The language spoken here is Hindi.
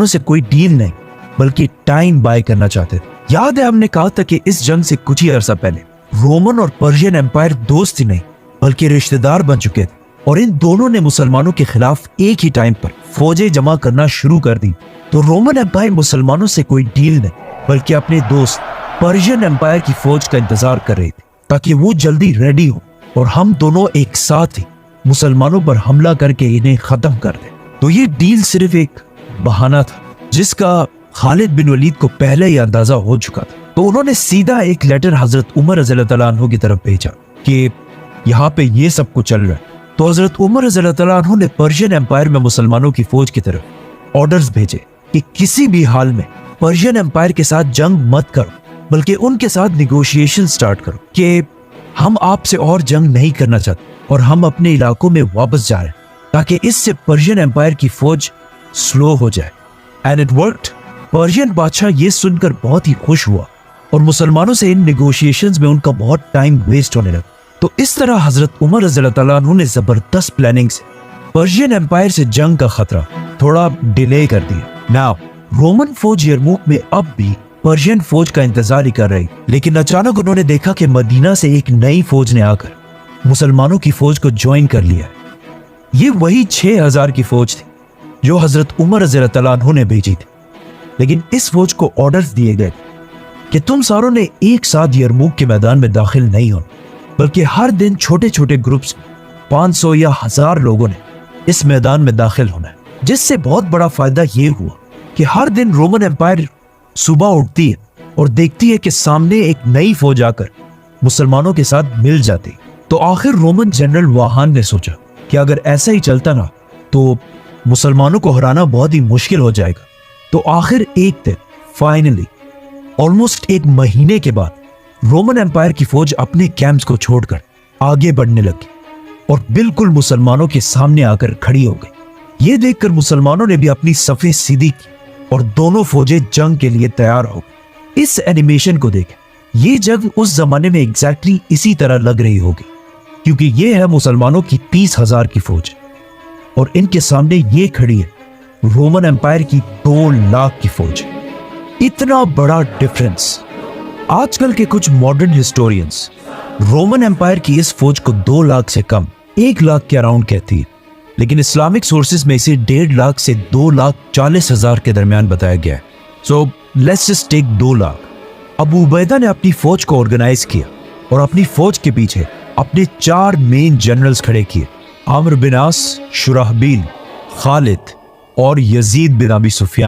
से कोई डील नहीं बल्कि टाइम बाय करना चाहते थे। याद है हमने कहा था कि इस जंग से कुछ ही अरसा पहले रोमन और पर्शियन एम्पायर दोस्त ही नहीं बल्कि रिश्तेदार बन चुके थे और इन दोनों ने मुसलमानों के खिलाफ एक ही टाइम पर फौजें जमा करना शुरू कर दी। तो रोमन एम्पायर मुसलमानों से कोई डील नहीं बल्कि अपने दोस्त पर्शियन एम्पायर की फौज का इंतजार कर रही थी ताकि वो जल्दी रेडी हो और हम दोनों एक साथ ही मुसलमानों पर हमला करके इन्हें खत्म कर दें। तो ये डील सिर्फ एक बहाना था जिसका खालिद बिन वलीद को पहले ही अंदाजा हो चुका था। तो उन्होंने सीधा एक लेटर हजरत उमर रज़ियल्लाहु अन्हु की तरफ भेजा कि यहाँ पे ये सब कुछ चल रहा है। तो हजरत उमर रज़ियल्लाहु अन्हु ने पर्शियन एम्पायर में मुसलमानों की फौज की तरफ ऑर्डर्स भेजे कि किसी भी हाल में पर्शियन एम्पायर के साथ जंग मत करो बल्कि उनके साथ निगोशिएशन स्टार्ट करो कि हम आपसे और जंग नहीं करना चाहते और हम अपने इलाकों में वापस जा रहे हैं ताकि इससे पर्शियन एम्पायर की फौज स्लो हो जाए। And it worked. पर्शियन बादशाह ये सुनकर बहुत ही खुश हुआ और मुसलमानों से इन निगोशिएशंस में उनका बहुत टाइम वेस्ट होने लगा। तो इस तरह हजरत उमर रज़ियल्लाहु अन्हु ने जबरदस्त प्लानिंग से पर्शियन एम्पायर से जंग का खतरा थोड़ा डिले कर दिया। नाउ रोमन फौज यरमुक में अब भी पर्शियन फौज का इंतजार ही कर रही, लेकिन अचानक उन्होंने देखा कि मदीना से एक नई फौज ने आकर मुसलमानों की फौज को ज्वाइन कर लिया। ये वही 6000 की फौज थी जो हजरत उमर रज़ियल्लाहु अन्हु ने भेजी थी। लेकिन इस फौज को ऑर्डर्स दिए गए कि तुम सारों ने एक साथ यरमुक के मैदान में दाखिल नहीं होना बल्कि हर दिन छोटे छोटे ग्रुप्स 500 या 1000 लोगों ने इस मैदान में दाखिल होना है। जिससे बहुत बड़ा फायदा ये हुआ कि हर दिन रोमन एम्पायर सुबह उठती है और देखती है कि सामने एक नई फौज आकर मुसलमानों के साथ मिल जाती। तो आखिर रोमन जनरल वाहान ने सोचा कि अगर ऐसा ही चलता ना तो मुसलमानों को हराना बहुत ही मुश्किल हो जाएगा। तो आखिर एक दिन फाइनली ऑलमोस्ट एक महीने के बाद रोमन एम्पायर की फौज अपने कैंप्स को छोड़कर आगे बढ़ने लगी और बिल्कुल मुसलमानों के सामने आकर खड़ी हो गई। ये देखकर मुसलमानों ने भी अपनी सफ़ें सीधी की और दोनों फौजें जंग के लिए तैयार हो गई। इस एनिमेशन को देखें, ये जंग उस जमाने में एग्जैक्टली इसी तरह लग रही होगी क्योंकि ये है मुसलमानों की 30,000 की फौज और इनके सामने ये खड़ी है रोमन एम्पायर की 2 लाख की फौज। इतना बड़ा डिफरेंस। आजकल के कुछ मॉडर्न हिस्टोरियंस रोमन एम्पायर की इस फौज को 2 लाख से कम 1 लाख के अराउंड कहती है, लेकिन इस्लामिक सोर्सेज में इसे 1.5 लाख से 2,40,000 के दरमियान बताया गया है। So let's just take 2 lakh. Abu Ubaidah ने अपनी फौज को ऑर्गेनाइज किया और अपनी फौज के पीछे अपने 4 मेन जनरल्स खड़े किए, आमिर बिन आस, शुराहबील, खालिद और यजीद बिन अबी सुफियान।